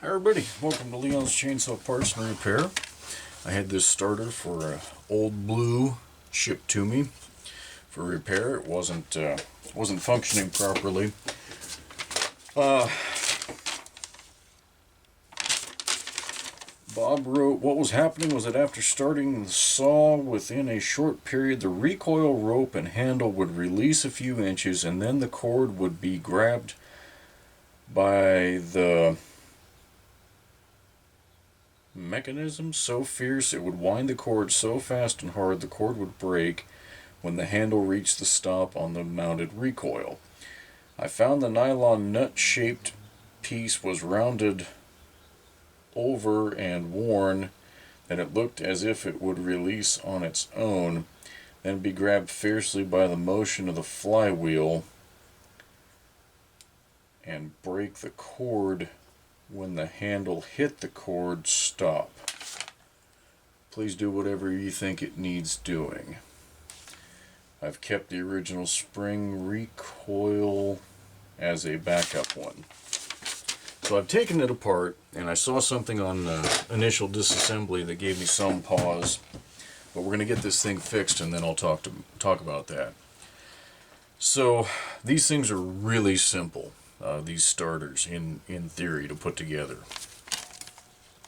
Hi everybody, welcome to Leon's Chainsaw Parts and Repair. I had this starter for Old Blue shipped to me for repair. It wasn't functioning properly. Bob wrote, what was happening was that after starting the saw, within a short period the recoil rope and handle would release a few inches, and then the cord would be grabbed by the mechanism so fierce it would wind the cord so fast and hard the cord would break when the handle reached the stop on the mounted recoil. I found the nylon nut-shaped piece was rounded over and worn, that it looked as if it would release on its own, then be grabbed fiercely by the motion of the flywheel and break the cord when the handle hit the cord stop. Please do whatever you think it needs doing. I've kept the original spring recoil as a backup one. So I've taken it apart, and I saw something on initial disassembly that gave me some pause, but we're going to get this thing fixed and then I'll talk about that. So these things are really simple. These starters, in theory, to put together.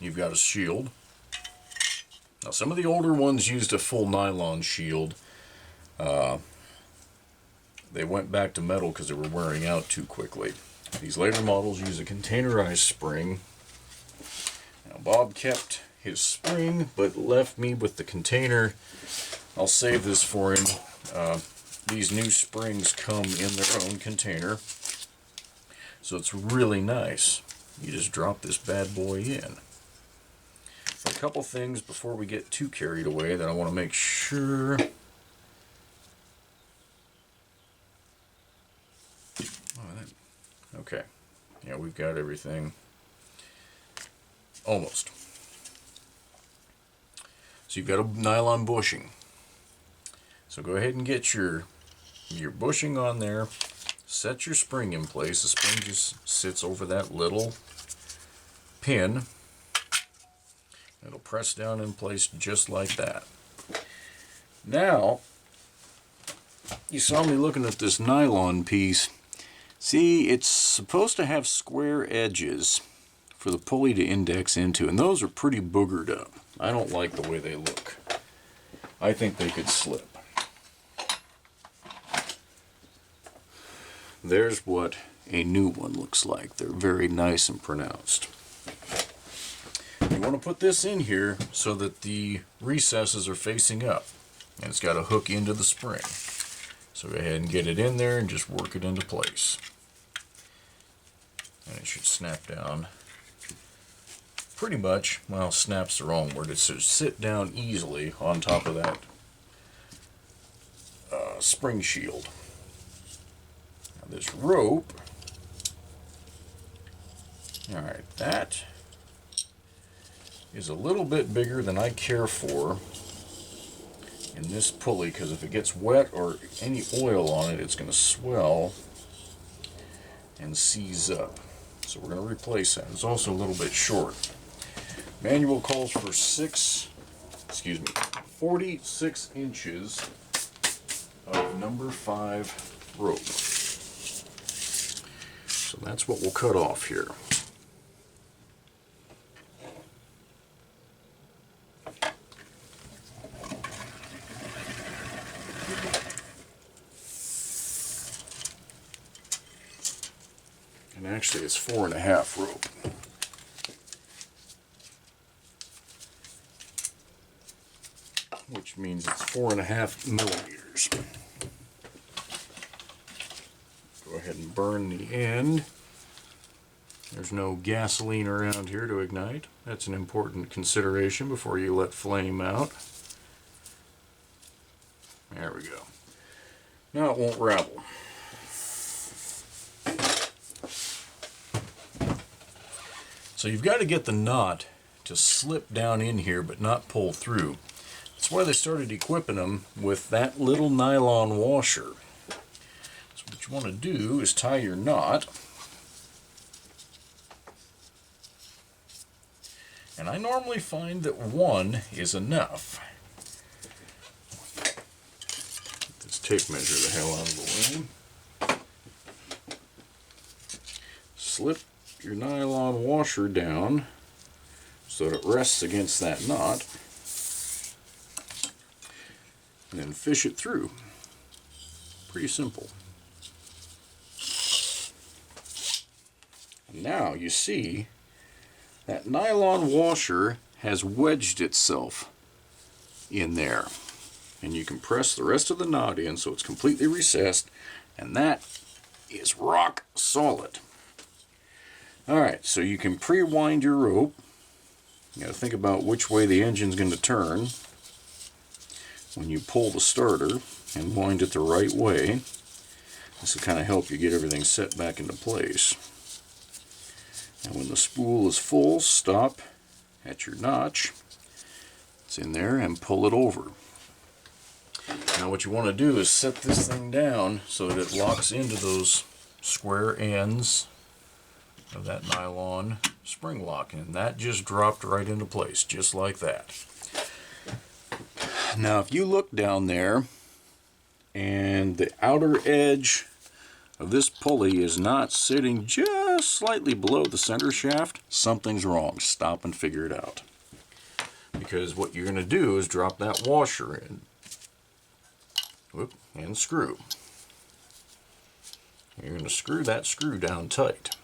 You've got a shield. Now, some of the older ones used a full nylon shield. They went back to metal because they were wearing out too quickly. These later models use a containerized spring. Now, Bob kept his spring, but left me with the container. I'll save this for him. These new springs come in their own container. So it's really nice. You just drop this bad boy in. A couple things before we get too carried away that I want to make sure. Okay. Yeah, we've got everything. Almost. So you've got a nylon bushing. So go ahead and get your bushing on there. Set your spring in place. The spring just sits over that little pin. It'll press down in place just like that. Now, you saw me looking at this nylon piece. See, it's supposed to have square edges for the pulley to index into, and those are pretty boogered up. I don't like the way they look. I think they could slip. There's what a new one looks like. They're very nice and pronounced. You want to put this in here so that the recesses are facing up. And it's got a hook into the spring. So go ahead and get it in there and just work it into place. And it should snap down pretty much, well, snap's the wrong word. It should sit down easily on top of that spring shield. This rope, alright, that is a little bit bigger than I care for in this pulley, because if it gets wet or any oil on it, it's going to swell and seize up. So we're going to replace that. It's also a little bit short. Manual calls for 46 inches of number 5 rope. So that's what we'll cut off here. And actually it's 4.5 rope. Which means it's 4.5 millimeters. Go ahead and burn the end. There's no gasoline around here to ignite. That's an important consideration before you let flame out. There we go. Now it won't ravel. So you've got to get the knot to slip down in here but not pull through. That's why they started equipping them with that little nylon washer. So what you want to do is tie your knot And I normally find that one is enough. Get this tape measure the hell out of the way. Slip your nylon washer down so that it rests against that knot. And then fish it through. Pretty simple. And now you see that nylon washer has wedged itself in there. And you can press the rest of the knot in so it's completely recessed, and that is rock solid. Alright, so you can pre-wind your rope. You gotta think about which way the engine's going to turn when you pull the starter, and wind it the right way. This will kind of help you get everything set back into place. And when the spool is full, stop at your notch. It's in there, and pull it over. Now what you want to do is set this thing down so that it locks into those square ends of that nylon spring lock, and that just dropped right into place, just like that. Now if you look down there and the outer edge of this pulley is not sitting just slightly below the center shaft, something's wrong. Stop and figure it out. Because what you're going to do is drop that washer in. Whoop, and screw. You're going to screw that screw down tight.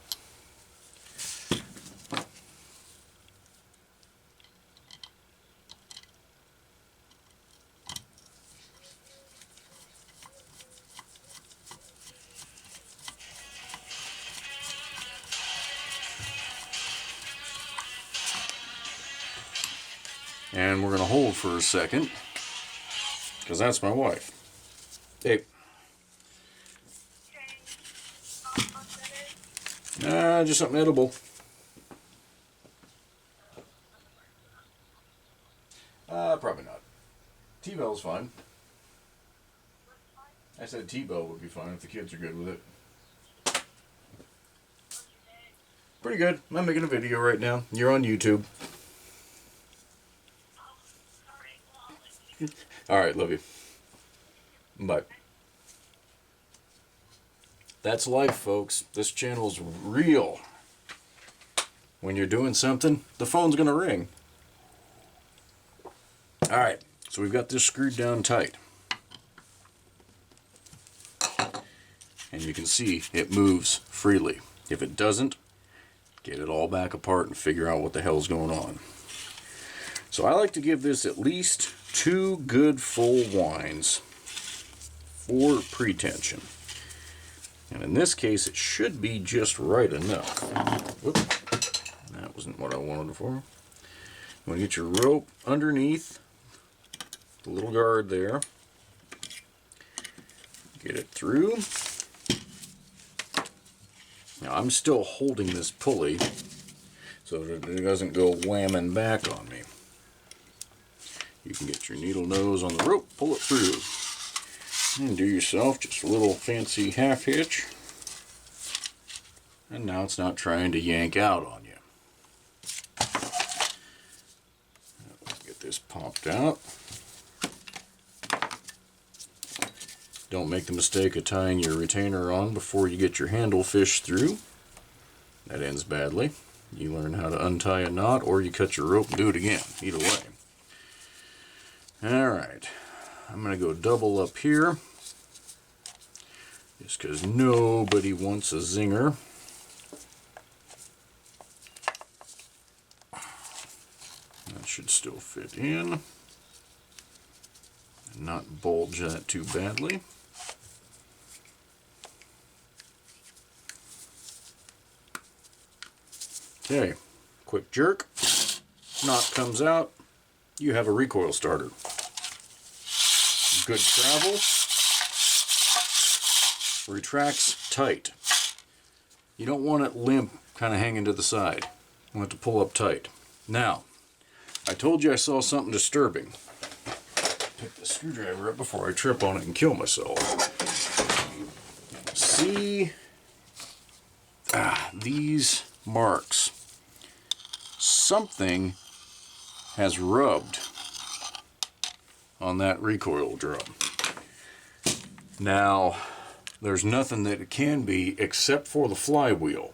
And we're going to hold for a second, because that's my wife. Hey. Just something edible. Probably not. T-Bell's fine. I said T-Bell would be fine if the kids are good with it. Pretty good. I'm making a video right now. You're on YouTube. Alright, love you. Bye. That's life, folks. This channel's real. When you're doing something, the phone's gonna ring. Alright, so we've got this screwed down tight. And you can see it moves freely. If it doesn't, get it all back apart and figure out what the hell's going on. So I like to give this at least 2 good full winds for pretension. And in this case, it should be just right enough. Whoop. That wasn't what I wanted it for. You want to get your rope underneath the little guard there. Get it through. Now I'm still holding this pulley so that it doesn't go whamming back on me. You can get your needle nose on the rope, pull it through, and do yourself just a little fancy half hitch. And now it's not trying to yank out on you. Let's get this popped out. Don't make the mistake of tying your retainer on before you get your handle fished through. That ends badly. You learn how to untie a knot, or you cut your rope and do it again. Either way. Alright, I'm going to go double up here, just because nobody wants a zinger. That should still fit in, and not bulge that too badly. Okay, quick jerk, knot comes out. You have a recoil starter. Good travel. Retracts tight. You don't want it limp, kind of hanging to the side. You want it to pull up tight. Now, I told you I saw something disturbing. Pick the screwdriver up before I trip on it and kill myself. See these marks. something has rubbed on that recoil drum. Now, there's nothing that it can be except for the flywheel.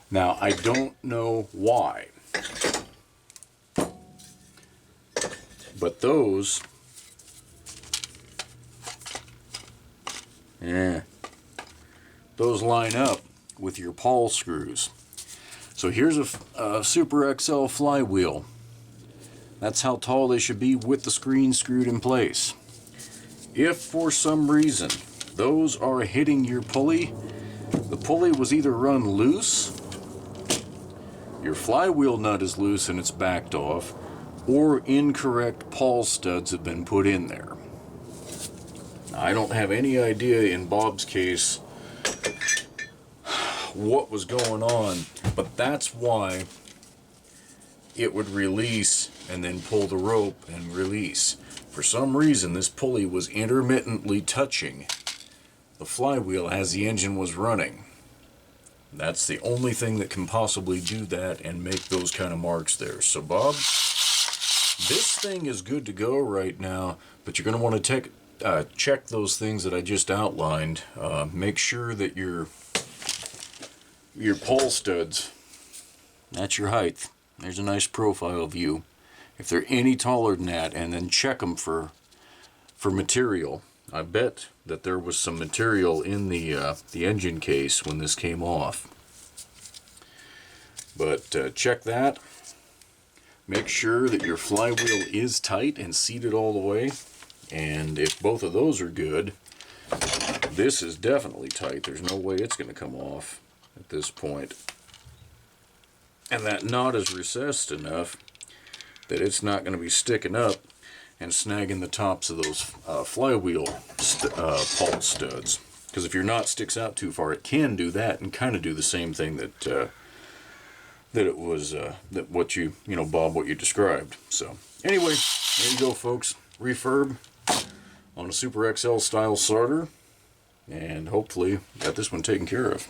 Now, I don't know why, but those, those line up with your pawl screws. So here's a Super XL flywheel. That's how tall they should be with the screen screwed in place. If for some reason those are hitting your pulley, the pulley was either run loose, your flywheel nut is loose and it's backed off, or incorrect pawl studs have been put in there. I don't have any idea in Bob's case what was going on, but that's why it would release and then pull the rope and release. For some reason, this pulley was intermittently touching the flywheel as the engine was running. That's the only thing that can possibly do that and make those kind of marks there. So Bob, this thing is good to go right now, but you're going to want to check those things that I just outlined. Make sure that your pawl studs, that's your height. There's a nice profile view. If they're any taller than that, and then check them for material. I bet that there was some material in the engine case when this came off. But check that. Make sure that your flywheel is tight and seated all the way. And if both of those are good, this is definitely tight. There's no way it's going to come off at this point. And that knot is recessed enough that it's not going to be sticking up and snagging the tops of those flywheel pawl studs. Because if your knot sticks out too far, it can do that and kind of do the same thing that it was what you Bob, what you described. So anyway, there you go, folks. Refurb on a Super XL style starter, and hopefully got this one taken care of.